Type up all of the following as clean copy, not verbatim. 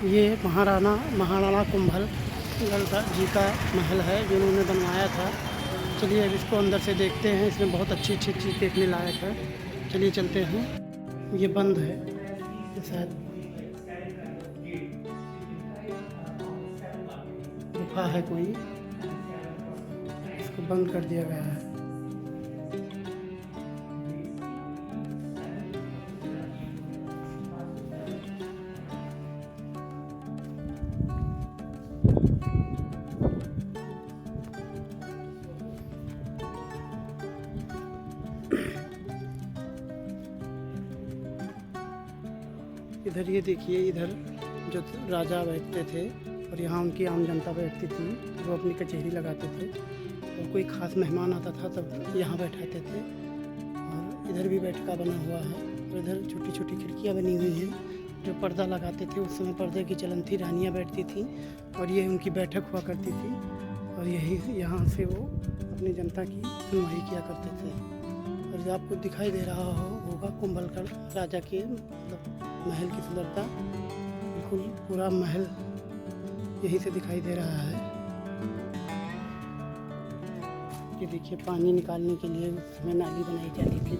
ये महाराणा महाराणा कुंभल जी का महल है जो उन्होंने बनवाया था। चलिए अब इसको अंदर से देखते हैं। इसमें बहुत अच्छी अच्छी चीज़ देखने लायक है। चलिए चलते हैं। ये बंद है, ये शायद गुफा है कोई, इसको बंद कर दिया गया है। इधर ये देखिए, इधर जो राजा बैठते थे और यहाँ उनकी आम जनता बैठती थी, वो अपनी कचहरी लगाते थे और कोई ख़ास मेहमान आता था तब यहाँ बैठाते थे। और इधर भी बैठका बना हुआ है और इधर छोटी छोटी खिड़कियाँ बनी हुई हैं जो पर्दा लगाते थे। उस समय पर्दे की चलन थी, रानियाँ बैठती थीं और ये उनकी बैठक हुआ करती थी और यही यहाँ से वो अपनी जनता की सुनवाई किया करते थे। और जो आपको दिखाई दे रहा होगा कुंभलगढ़ राजा के मतलब महल की सुंदरता, बिल्कुल पूरा महल यहीं से दिखाई दे रहा है। ये देखिए, पानी निकालने के लिए उस समय नाली बनाई जाती थी।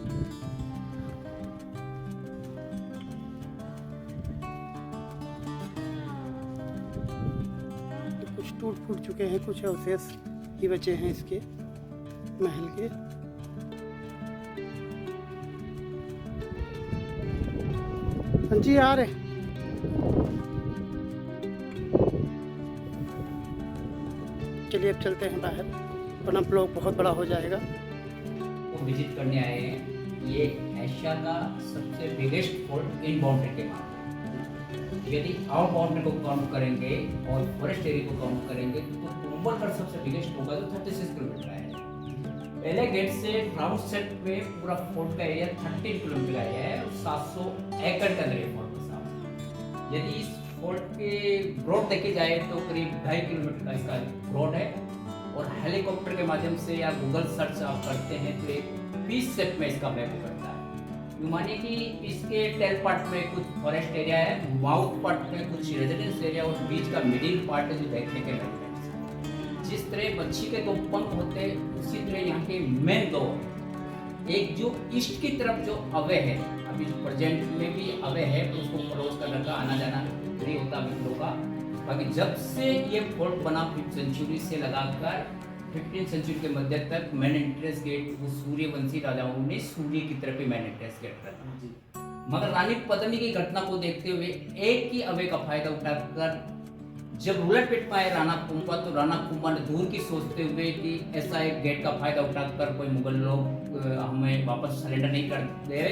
कुछ टूट फूट चुके हैं, कुछ अवशेष ही बचे हैं इसके महल के। जी आ रहे। चलिए अब चलते हैं बाहर, वरना ब्लॉग बहुत बड़ा हो जाएगा। वो विजिट करने आए हैं। ये एशिया का सबसे बिगेस्ट फोर्ट इन बाउंड्री के बाद, यदि आउट बाउंड्री को काउंट करेंगे और फॉरेस्ट एरिया को काउंट करेंगे तो कुंभलगढ़ सबसे बिगेस्ट होगा जो 36 किलोमीटर का है। पहले गेट से ग्राउंड सेट में पूरा फोर्ट का एरिया 13 किलोमीटर का एरिया है और 700 एकड़ का अंदर है फोर्ट के साथ। यदि इस फोर्ट के ब्रॉड देखे जाए तो करीब 2.5 किलोमीटर का इसका ब्रॉड है और हेलीकॉप्टर के माध्यम से या गूगल सर्च आप करते हैं तो एक पीस शेप में इसका मैप करता है। मानिए कि इसके टेल पार्ट में कुछ फॉरेस्ट एरिया है, माउथ पार्ट में कुछ रेजिडेंस एरिया और बीच का मिडिल पार्ट है जो देखने के लिए जिस तरह मच्छी के दो पंख होते हैं उसी तरह यहाँ के मेन दो, एक जो ईस्ट की तरफ जो अवे है, अभी जो प्रेजेंट में भी अवे है तो उसको क्रॉस करने का आना जाना नहीं होता अभी लोगों का। बाकी जब से ये फोर्ट बना 5th सेंचुरी से लगाकर 15th सेंचुरी के मध्य तक मेन एंट्रेंस गेट वो सूर्यवंशी राजाओं ने सूर्य की तरफ ही मेन एंट्रेंस गेट रखा। मगर रानी पद्मिनी की घटना को देखते हुए एक ही अवे का फायदा उठाकर जब रूलर पेट में आए राणा कुंभा तो राणा कुंभा ने दूर की सोचते हुए कि ऐसा एक गेट का फायदा उठाकर कोई मुगल लोग हमें वापस सरेंडर नहीं कर दे रहे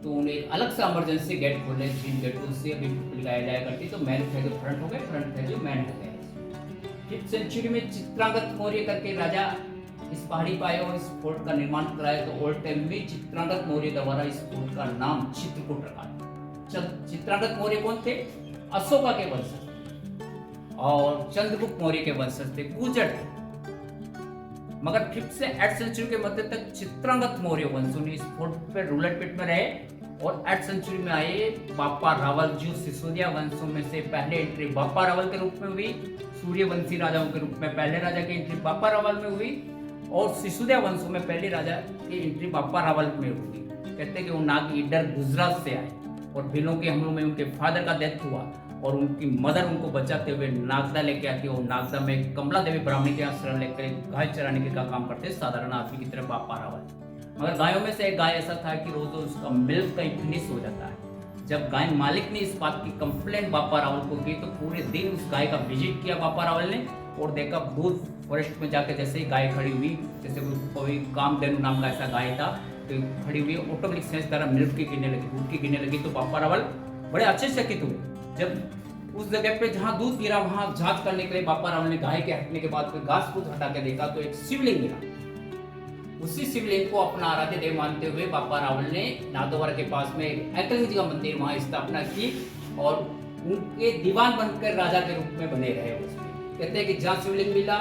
तो उन्हें अलग से इमरजेंसी गेट खोले, जिन गेटों से अभी लगाया जाया करती तो मैन थे जो फ्रंट हो गए, फ्रंट थे जो मैन हो गए। 5th सेंचुरी में चित्रांगद मौर्य करके राजा इस पहाड़ी पर आए और इस फोर्ट का निर्माण कराया तो ओल्ड टाइम में चित्रांगद मौर्य द्वारा इस फोर्ट का नाम चित्रकूट रखा। चित्रांगद मौर्य कौन थे? अशोका के वंशज और चंद्रगुप्त मौर्य के वंशज थे, गुर्जर थे। मगर 5th से 8th सेंचुरी के मध्य तक चित्रांगद मौर्य वंशों ने इस फोर्ट पर रूलर पेट में रहे और 8th सेंचुरी में आए बापा रावल जो सिसोदिया वंशों में से पहले एंट्री बापा रावल के रूप में हुई, सूर्यवंशी राजाओं के रूप में पहले राजा की एंट्री बापा रावल में हुई और सिसोदिया वंशों में पहले राजा की एंट्री बापा रावल में हुई। कहते हैं कि वो नाग ईडर गुजरात से आए और भीलों के हमलों में उनके फादर का डेथ हुआ और उनकी मदर उनको बचाते हुए नागदा लेके आती है और नागदा में कमला देवी ब्राह्मणी के यहाँ शरण लेकर गाय चराने के का काम करते साधारण आदमी की तरह बापा रावल। मगर गायों में से एक गाय ऐसा था कि रोज उसका मिल्क कहीं फिनिश हो जाता है। जब गाय मालिक ने इस बात की कंप्लेंट बापा रावल को की तो पूरे दिन उस गाय का विजिट किया बापा रावल ने और देखा दूर फॉरेस्ट में जाकर जैसे ही गाय खड़ी हुई, जैसे कोई कामधेनु नाम का ऐसा गाय था तो खड़ी हुई ऑटोमेटिक सेंस द्वारा मिल्क की गिरने लगी, दूध की गिरने लगी। तो बापा रावल बड़े आश्चर्यचकित हुए जब उस जगह पे जहां दूध गिरा वहां जांच करने के लिए बापा रावल ने गाय के हटने के बाद घास फूस हटा के देखा तो एक शिवलिंग मिला। उसी शिवलिंग को अपना आराध्य देव मानते हुए बापा रावल ने नादोवर के पास में एकलिंग जी का मंदिर वहां स्थापना की और उनके दीवान बनकर राजा के रूप में बने रहे। उसमें कहते हैं कि जहाँ शिवलिंग मिला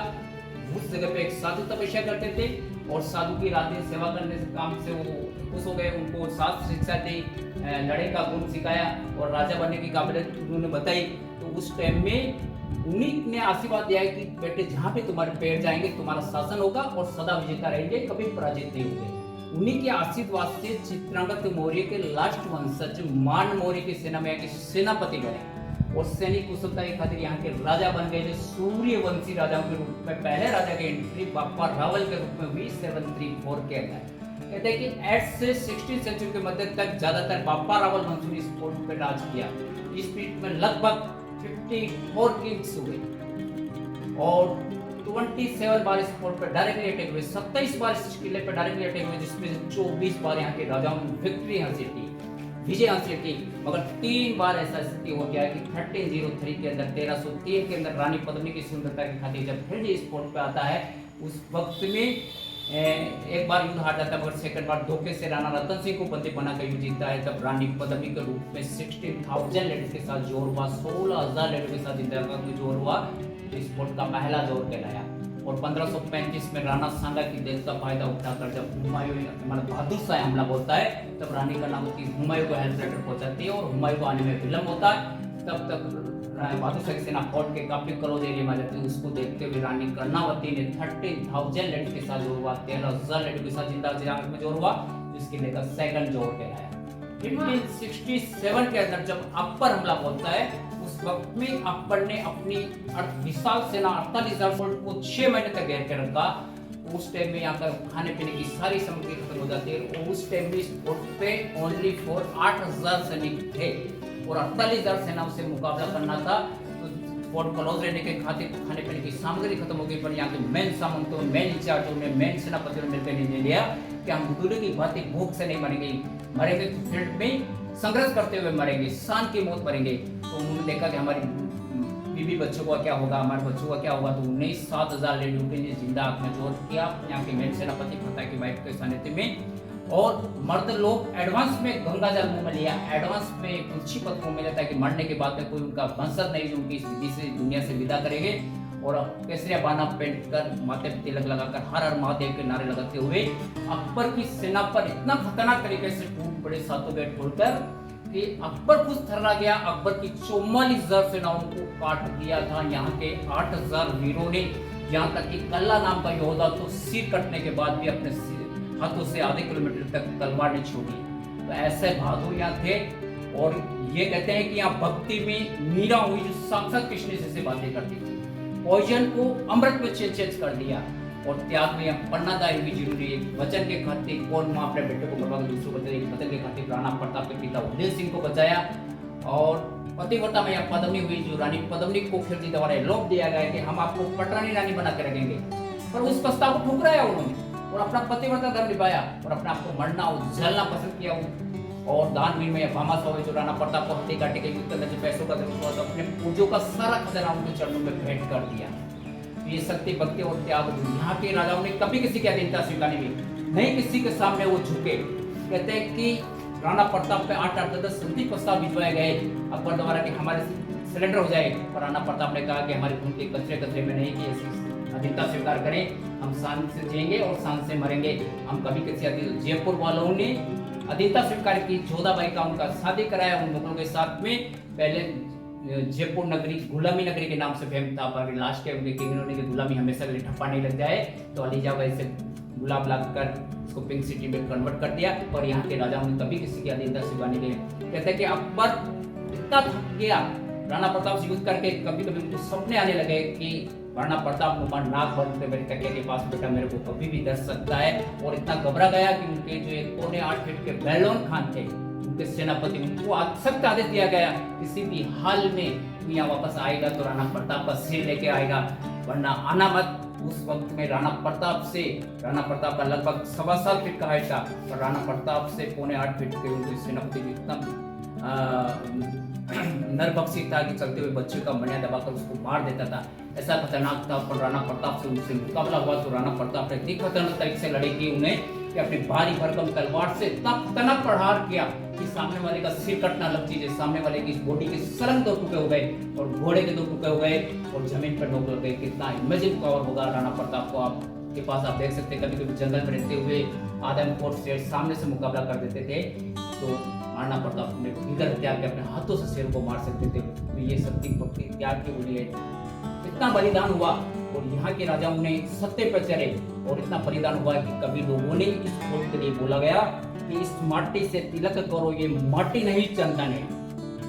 उस जगह पे एक साधु तपस्या करते थे और साधु की रात दिन सेवा करने से काम से वो खुश हो गए। उनको शास्त्र शिक्षा दी, लड़ाई का गुण सिखाया और राजा बनने की काबिलियत उन्होंने बताई। तो उस टाइम में उन्हीं ने आशीर्वाद दिया है कि बेटे जहाँ पे तुम्हारे पैर जाएंगे तुम्हारा शासन होगा और सदा विजेता रहेंगे, कभी पराजित नहीं होंगे। उन्हीं के आशीर्वाद से चित्रांगद मौर्य के लास्ट वंशज मान मौर्य की सेना में आके सेनापति बने और सैनिक कुशलता के खातिर यहाँ के राजा बन गए, जो सूर्यवंशी राजाओं के रूप में पहले राजा की एंट्री बाप्पा रावल के रूप में हुई 734 के अंदर। कहते हैं कि 8 से 16 सेंचुरी के मध्य तक ज्यादातर बाप्पा रावल वंश ने इस फोर्ट पर राज किया। इस पीरियड में लगभग 54 किंग्स हुए और 27 बार इस फोर्ट पर डायरेक्टली अटैक हुए, 27 बार इस किले पर डायरेक्टली अटैक हुए, जिसमें से 24 बार यहाँ के राजाओं ने विक्ट्री हासिल की, विजय हासिल की। मगर 3 बार ऐसा स्थिति हो गया कि 1303 के अंदर 1303 के अंदर रानी पद्मिनी की सुंदरता की खातिर जब फिर इस फोर्ट पे आता है, उस वक्त में एक बार युद्ध हार जाता है, मगर सेकंड बार धोखे से राणा रतन सिंह को बंदी बनाकर युद्ध जीतता है। तब रानी पद्मिनी के रूप में 16,000 लेडीज के साथ जोर हुआ, 16,000 लेडीज के साथ इंदिरा का जोर हुआ, इस फोर्ट का पहला जोर कहलाया। और 1535 में राणा सांगा की देश का फायदा उठाकर जब हुमायूं मतलब बहादुर शाह हमला बोलता है, तब रानी का नाम होती हुमायूं को हेल्प लेटर पहुंचाती है और हुमायूं को आने में विलंब होता है। तब तक बहादुर शाह की सेना फोर्ट के काफी क्लोज एरिया में जाती है। उसको देखते हुए रानी कर्णावती ने 13,000 लेडीज के साथ जोर हुआ, 13,000 लेडीज के साथ जिंदा में जोर हुआ, जिसके लेकर सेकंड जोर कहलाया। 1567 के अंदर जब अकबर हमला बोलता है, उस वक्त में अकबर ने अपनी विशाल सेना 48,000 फोर्ट को 6 महीने तक घेर के रखा। उस टाइम में यहाँ पर खाने पीने की सारी सामग्री खत्म हो जाती है और उस टाइम में इस फोर्ट पे ओनली फॉर 8,000 सैनिक थे और 48,000 सेनाओं से मुकाबला करना था। तो फोर्ट क्लोज रहने के खातिर खाने पीने की सामग्री खत्म हो गई, पर यहाँ के मेन सामंतों, मेन इंचार्जों ने, मेन सेनापतियों ने मिलकर निर्णय लिया कि हम दूल्हे की भांति भूख से नहीं मरेंगे, मरेंगे तो फील्ड में संघर्ष करते हुए मरेंगे, शान की मौत मरेंगे। तो उन्होंने देखा कि हमारी बीवी बच्चों का क्या होगा, हमारे बच्चों का क्या होगा, तो उन्हें 7,000 लेडीज के लिए जिंदा आग में जोर किया यहाँ के मेन सेनापति फतेह की वाइफ के सानिध्य में। और मर्द लोग एडवांस में गंगा जल मुंह में लिया, एडवांस में तुलसी पत्र मुंह में लेता है कि मरने के बाद में कोई उनका वंशज नहीं जो उनकी इस विधि से दुनिया से विदा करेंगे। और केसरिया बाना पहन कर, माथे पे तिलक लगाकर, हर हर महादेव के नारे लगाते हुए अकबर की सेना पर इतना खतरनाक तरीके से टूट पड़े सातों गेट खोलकर कि अकबर खुद थर्रा गया। अकबर की 44,000 सेनाओं को काट दिया था यहाँ के 8,000 वीरों ने। यहाँ तक कि कल्ला नाम का योद्धा तो सिर कटने के बाद भी अपने हाथों से आधे किलोमीटर तक तलवार नहीं छोड़ी। तो ऐसे बहादुर यहाँ थे। और ये कहते हैं कि यहाँ भक्ति में मीरा हुई जो साक्षात कृष्ण जैसे बातें करती थी, पॉइजन को अमृत में चेंज कर दिया। और त्याग में यहाँ पन्नादारी भी जरूरी है। वचन के खातिर कौन माँ अपने बेटे को मरवा के दूसरों को बचाएगी, वचन के खातिर राणा प्रताप के पिता उदय सिंह को बचाया। और पतिव्रता में यहाँ पद्मिनी हुई, जो रानी पद्मिनी को खिलजी द्वारा लोभ दिया गया कि हम आपको पटरानी रानी बना के रखेंगे, पर उस प्रस्ताव को ठुकराया उन्होंने और अपना पतिव्रता धर्म निभाया और अपने आप को मरना जलना पसंद किया। और दानवीर में भामास हो जो राणा प्रताप को हत्या काटे के युद्ध करने से पैसों का जरूरत, अपने पूर्वजों का सारा खजाना उनके चरणों में भेंट कर दिया। ये शक्ति, भक्ति और त्याग यहाँ के राजाओं ने कभी किसी की अधीनता स्वीकार नहीं की, नहीं किसी के सामने वो झुके। कहते हैं कि राणा प्रताप पे 8-8 संधि प्रस्ताव भिजवाए गए अकबर द्वारा कि हमारे सिलेंडर हो जाए, पर राणा प्रताप ने कहा कि हमारी खून के कचरे में नहीं, कि ऐसी अधीनता स्वीकार करें, हम शान से जिएंगे और शान से मरेंगे। हम कभी किसी जयपुर वालों ने अधीनता स्वीकार की, जोधाबाई का उनका शादी कराया उन मुगलों के साथ में। पहले जयपुर नगरी गुलामी नगरी के नाम से फेमस था, पर लास्ट के उनके किंगडम ने गुलामी हमेशा के लिए ठप्पा नहीं लग जाए, तो अलीजाबाई से गुलाब लगाकर इसको पिंक सिटी में कन्वर्ट कर दिया। और यहाँ के राजाओं ने कभी किसी की अधीनता स्वीकार नहीं की। कहते हैं कि अकबर इतना थक गया राणा प्रताप से युद्ध करके, कभी कभी उनको सपने आने लगे कि राणा प्रताप नुमा नाक बंद कर मेरे तकिया के पास बेटा मेरे को कभी भी डर सकता है। और इतना घबरा गया कि उनके जो एक 8.25 फीट के बैलोन खान थे, उनके सेनापति, उनको सख्त आदेश दिया गया किसी भी हाल में यहाँ वापस आएगा तो राणा प्रताप का सिर लेके आएगा, वरना आना मत। उस वक्त में राणा प्रताप का लगभग 7.25 फीट का हाइट था, और राणा प्रताप से 7.25 फीट के उनके सेनापति इतना नरभक्षी था कि चलते हुए बच्चे का मनिया दबाकर उसको मार देता था, ऐसा खतरनाक था। पर राणा प्रताप से उनसे मुकाबला हुआ तो राणा प्रताप ने इतनी खतरनाक तरीके से लड़ाई की उन्हें कि अपनी भारी भरकम तलवार से इतना खतरनाक प्रहार किया कि सामने वाले का सिर कटना लग चीज, सामने वाले की बॉडी के सरंग 2 टुकड़े हो गए और घोड़े के 2 टुकड़े हो गए और जमीन पर नोक लग गए। कितना इमेजिन पावर होगा राणा प्रताप को आपके पास, आप देख सकते हैं। कभी कभी जंगल में रहते हुए आदमखोर शेर सामने से मुकाबला कर देते थे, तो मारना पड़ता, अपने बगैर हथियार के अपने हाथों से शेर को मार सकते थे। तो ये सत्य भक्ति त्याग की बोली है। इतना बलिदान हुआ और यहाँ के राजाओं ने सत्य पर चढ़े और इतना बलिदान हुआ कि कभी लोगों ने इस फोर्ट के लिए बोला गया कि इस माटी से तिलक करो, ये माटी नहीं चंदन है।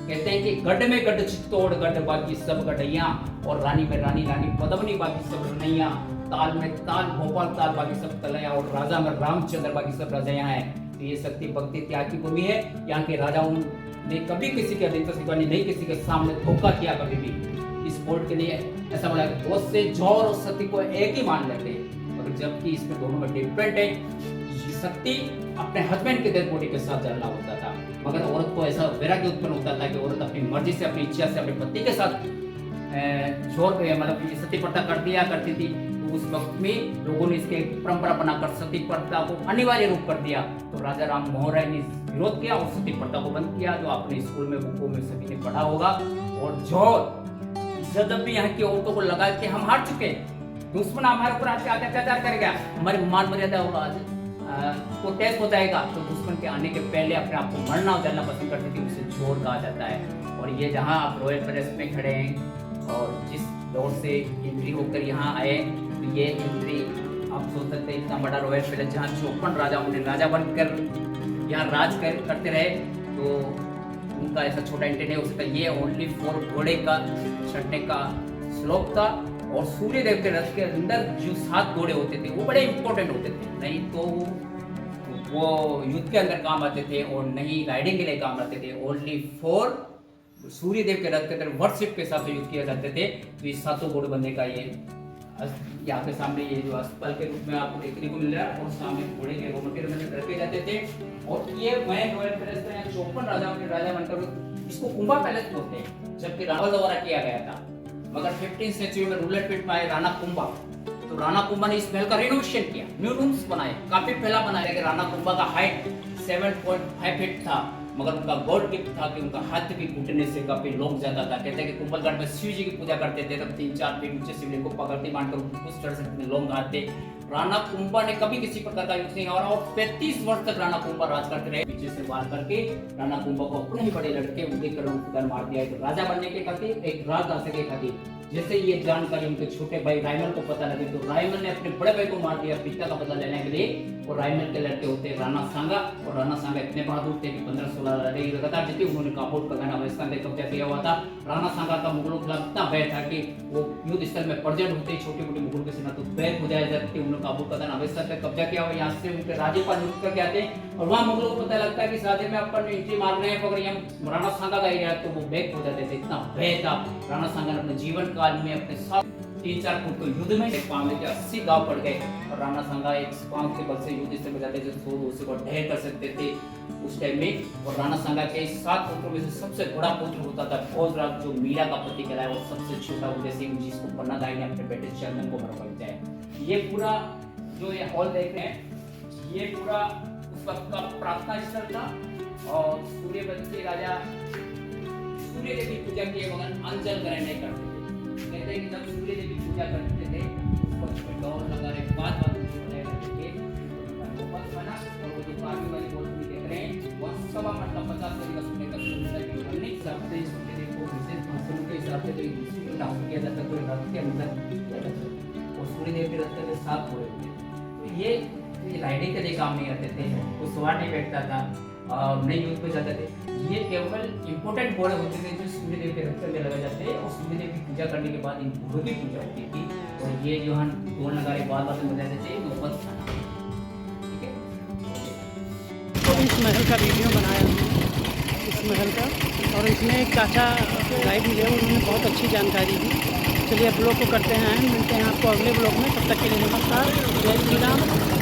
कहते हैं कि गढ़ में गढ़ चित्तौड़ गढ़ बाकी सब गढ़ैया, और रानी में रानी रानी पदमनी बाकी सब रनैया, ताल में ताल भोपाल ताल बाकी सब तलैया, और राजा में रामचंद्र बाकी सब राजाया हैं। तो ये शक्ति भक्ति त्याग की भूमि है। यहाँ के राजाओं ने कभी किसी के अधिकार नहीं किसी के सामने धोखा किया कभी भी। इस फोर्ट के लिए ऐसा बोला बहुत से जौहर और सती को एक ही मान लेते हैं, मगर जबकि इसमें दोनों में डिफरेंट है। शक्ति अपने हस्बैंड के डेड बॉडी के साथ जलना होता था, मगर औरत को ऐसा वैराग्य उत्पन्न होता था कि औरत अपनी मर्जी से अपनी इच्छा से अपने पति के साथ मतलब सती प्रथा कर दिया करती थी। तो उस वक्त में लोगों ने इसके परंपरा बनाकर सती प्रथा को अनिवार्य रूप कर दिया। तो राजा राम मोहन राय ने विरोध किया और सती प्रथा को बंद किया, जो आपने स्कूल में बुकों में सभी ने पढ़ा होगा। और जब भी यहाँ की औरतों को लगा कि हम हार चुके, दुश्मन हमारे ऊपर आके अत्याचार करेगा, हमारी मान मर्यादा को टेस्ट हो जाएगा, तो दुश्मन के आने के पहले अपने आप को मरना और जलना पसंद करती थी। उसे जोर कहा जाता है। और ये जहाँ आप रॉयल पैलेस में खड़े हैं और जिस दौर से एंट्री होकर यहाँ आए, तो ये एंट्री आप सोच सकते हैं इतना बड़ा रॉयल पैलेस जहाँ 54 राजाओं ने राजा बनकर यहाँ राज करते रहे, तो उनका ऐसा छोटा एंट्री नहीं हो सकता। ये ओनली फॉर घोड़े का चढ़ने का श्लोक था। और सूर्य देव के रथ के अंदर जो 7 घोड़े होते थे वो बड़े इंपॉर्टेंट होते थे, नहीं तो वो युद्ध के अंदर काम आते थे और नहीं राइडिंग के लिए काम आते थे। ओनली फॉर सूर्य देव के रथ के अंदर वर्शिप के साथ यूज किया जाते थे। तो ये 7 घोड़े बंधे का ये यहाँ पे सामने ये जो अस्पताल के रूप में आपको देखने को मिल रहा है, और सामने घोड़े के रोमटेर में रखे जाते थे। और ये मैं रॉयल पैलेस में 54 राजाओं के राजा बनकर इसको कुंभा पैलेस बोलते हैं, जबकि रावल द्वारा किया गया था। मगर 15वीं सेंचुरी में रूलर पीठ में आए राणा कुंभा, तो राणा कुंभा ने इस महल का रिनोवेशन किया, न्यू रूम्स बनाए, काफी फैला बनाया। कि राणा कुंभा का हाइट 7.5 फीट था, मगर उनका गॉड गिफ्ट था कि उनका हाथ भी घुटने से काफी लॉन्ग जाता था। कहते हैं कि कुंभलगढ़ में शिव जी की पूजा करते थे, तब 3-4 फीट ऊंचे शिवलिंग को पकड़ते मानकर उस तरह से लॉन्ग आते। राणा कुंभा ने कभी किसी प्रकार का युद्ध नहीं और 35 वर्ष तक राणा कुंभा राज करते रहे। पीछे से वार करके राणा कुंभा को अपने ही बड़े लड़के उदयकर मार दिया। तो राजा बनने के खातिर, एक राज आ सके खातिर, जैसे ये जानकारी उनके छोटे भाई रायमल को पता लगे, तो रायमल ने अपने बड़े भाई को मार दिया पिता का बदला लेने के लिए। और रायमल के लड़के होते राणा सांगा, और राणा सांगा इतने बहादुर थे कि 15-16 लड़ाई लगातार जीती। उन्होंने काबुल का अफगानिस्तान पे कब्जा किया हुआ था। राणा सांगा का मुगलों के खिलाफ इतना भय था कि वो युद्ध स्थल में परजट होते ही छोटे मोटे मुगलों के सेना तो बैग हो जाया जाते। उन्होंने काबुल का अफगानिस्तान पे कब्जा किया हुआ, यहाँ से उनके राज्यपाल नियुक्त करके आते हैं। और वहाँ मुगलों को पता लगता है कि साथ में अपन एंट्री मार रहे हैं, अगर यहाँ राणा सांगा का एरिया, तो वो बैग हो जाते थे। इतना भय था। राणा सांगा ने अपने जीवन काल में अपने 3-4 फुट को युद्ध में एक पांव में 80 गांव पड़ गए। और राणा सांगा एक पांव के बल से युद्ध स्थल में जाते थे, 100-200 को ढेर कर सकते थे उस टाइम में। और राणा सांगा के 7 पुत्रों में से सबसे बड़ा पुत्र होता था भोजराज, जो मीरा का पति कहलाया, और सबसे छोटा उदय सिंह, जिसको पन्ना दाई ने अपने बेटे चंदन को मरवाया जाए। ये पूरा जो ये हॉल देख रहे हैं, ये पूरा उस वक्त का प्रार्थना स्थल था। और सूर्यवंशी राजा सूर्य देव की पूजा किए बगैर अंजल ग्रहण नहीं करते थे। कहते हैं कि जब सूर्य देव की पूजा करते थे, उस वक्त में दौड़ लगा रहे बाद करते थे। बना और वो जो आगे वाली बोल देख रहे हैं, वह सवा मतलब 50 तरीका सुनने का नहीं सकते। सूर्य देव को विशेष भाषण के हिसाब से कोई डाउन किया जाता है, कोई रथ के अंदर किया जाता है। और सूर्य देव के रथ के 7 घोड़े होते थे। तो ये राइडिंग के लिए काम नहीं करते थे, कोई सवार नहीं बैठता था, नए युद्ध पे जाते थे। ये केवल इंपोर्टेंट घोड़े होते थे जो सूर्य देव के रथ में लगाए जाते हैं। और सूर्य देव की पूजा करने के बाद इन घोड़ों की पूजा होती थी। और ये जो हम ढोल नगाड़े बाद में बजाते थे, नौबत खाना, ठीक है। तो इस महल का वीडियो बनाया इस महल का, और इसमें एक चाचा गाइड मिले, उन्होंने बहुत अच्छी जानकारी दी। चलिए ब्लॉग को करते हैं, मिलते हैं आपको अगले ब्लॉग में। तब तक के लिए नमस्कार, जय श्री राम।